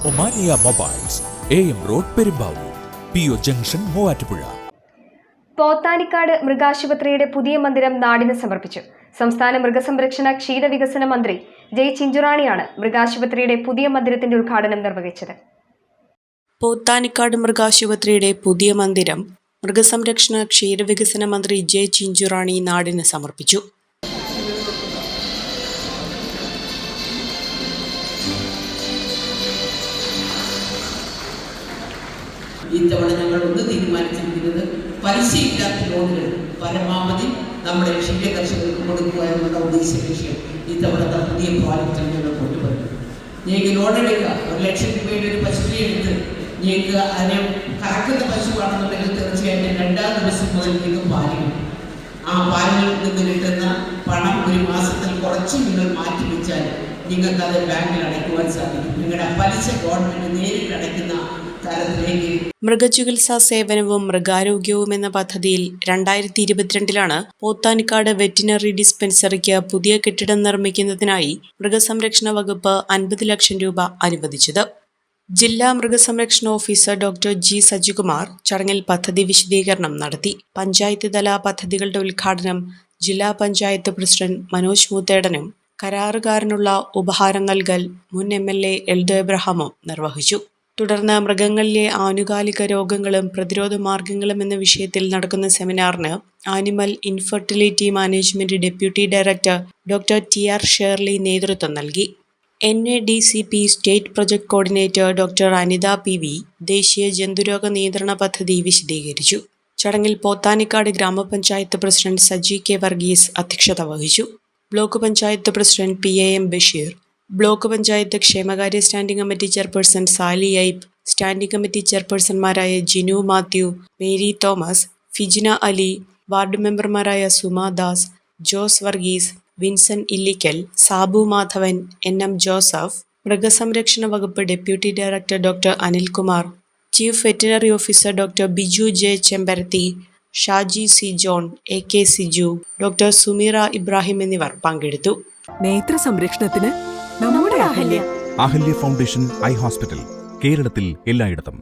Omania mobiles, AM road, Perumbavoor, PO junction, Muvattupuzha. Pothanicad മൃഗാശുപത്രിയുടെ പുതിയ മന്ദിരം നാടിന് സമർപ്പിച്ചു. സംസ്ഥാന മൃഗസംരക്ഷണ ക്ഷീരവികസന മന്ത്രി ജെ ചിഞ്ചുറാണിയാണ് മൃഗാശുപത്രിയുടെ പുതിയ മന്ദിരത്തിന്റെ ഉദ്ഘാടനം നിർവഹിച്ചത്. പോത്താനിക്കാട് മൃഗാശുപത്രിയുടെ പുതിയ മന്ദിരം മൃഗസംരക്ഷണ ക്ഷീരവികസന മന്ത്രി ജെ ചിഞ്ചുറാണി നാടിന് സമർപ്പിച്ചു. ഇത്തവണ ഞങ്ങൾ തീരുമാനിച്ചിരിക്കുന്നത് പലിശയില്ലാത്ത ലോണുകൾ പരമാവധി നമ്മുടെ ക്ഷീര കർഷകർക്ക് കൊടുക്കുക എന്നുള്ള ഉദ്ദേശ ലക്ഷ്യം ഇത്തവണത്തെ പുതിയ പ്രോജക്റ്റിൽ ഞങ്ങൾ കൊണ്ടുവരുന്നു. ഞങ്ങൾക്ക് ലോൺ എടുക്കുക, 1 ലക്ഷം രൂപയുടെ ഒരു പശുവിനെ എടുത്ത് ഞങ്ങൾക്ക് അതിനെ കറക്കുന്ന പശുവാണെന്നുണ്ടെങ്കിൽ തീർച്ചയായിട്ടും 2-ാം ദിവസം മുതൽ നിങ്ങൾക്ക് പാലിക്കും. ആ പാലിൽ നിന്ന് കിട്ടുന്ന പണം ഒരു മാസത്തിൽ കുറച്ച് നിങ്ങൾ മാറ്റി വെച്ചാൽ നിങ്ങൾക്ക് അത് ബാങ്കിൽ അടയ്ക്കുവാൻ സാധിക്കും. നിങ്ങളുടെ പലിശ ഗവൺമെന്റ് നേരിട്ട് അടയ്ക്കുന്ന തരത്തിലേക്ക്. മൃഗചികിത്സാ സേവനവും മൃഗാരോഗ്യവും എന്ന പദ്ധതിയിൽ 2022 പോത്താനിക്കാട് വെറ്റിനറി ഡിസ്പെൻസറിക്ക് പുതിയ കെട്ടിടം നിർമ്മിക്കുന്നതിനായി മൃഗസംരക്ഷണ വകുപ്പ് 50 ലക്ഷം രൂപ അനുവദിച്ചത്. ജില്ലാ മൃഗസംരക്ഷണ ഓഫീസർ ഡോക്ടർ ജി സജികുമാർ ചടങ്ങിൽ പദ്ധതി വിശദീകരണം നടത്തി. പഞ്ചായത്ത് തല പദ്ധതികളുടെ ഉദ്ഘാടനം ജില്ലാ പഞ്ചായത്ത് പ്രസിഡന്റ് മനോജ് മൂത്തേടനും കരാറുകാരനുള്ള ഉപഹാരം നൽകൽ മുൻ MLA എൽദോ എബ്രഹാമും നിർവഹിച്ചു. തുടർന്ന് മൃഗങ്ങളിലെ ആനുകാലിക രോഗങ്ങളും പ്രതിരോധ മാർഗങ്ങളും എന്ന വിഷയത്തിൽ നടക്കുന്ന സെമിനാറിന് animal infertility management deputy director doctor TR Shirley നേതൃത്വം നൽകി. NADCP state project coordinator doctor Anitha PV ദേശീയ ജന്തുരോഗ നിയന്ത്രണ പദ്ധതി വിശദീകരിച്ചു. ചടങ്ങിൽ പോത്താനിക്കാട് ഗ്രാമപഞ്ചായത്ത് പ്രസിഡന്റ് സജി K വർഗീസ് അധ്യക്ഷത വഹിച്ചു. Block panchayat president PAM Basheer, block panchayat ക്ഷേമകാര്യ standing committee chairperson Sali Aib, standing committee ചെയർപേഴ്സൺമാരായ ജിനു മാത്യു, മേരി തോമസ്, ഫിജിന അലി, വാർഡ് മെമ്പർമാരായ സുമ ദാസ്, ജോസ് വർഗീസ്, വിൻസെന്റ് ഇല്ലിക്കൽ, സാബു മാധവൻ, NM ജോസഫ്, മൃഗസംരക്ഷണ വകുപ്പ് deputy director doctor Anilkumar, chief veterinary officer doctor Biju J Chembarathi, Shaji C John, AK Siju, doctor Sumeera Ibrahim എന്നിവർ പങ്കെടുത്തു. നേത്ര സംരക്ഷണത്തിന് നമ്മുടെ Ahalya Ahalya foundation eye hospital, കേരളത്തിൽ എല്ലായിടത്തും.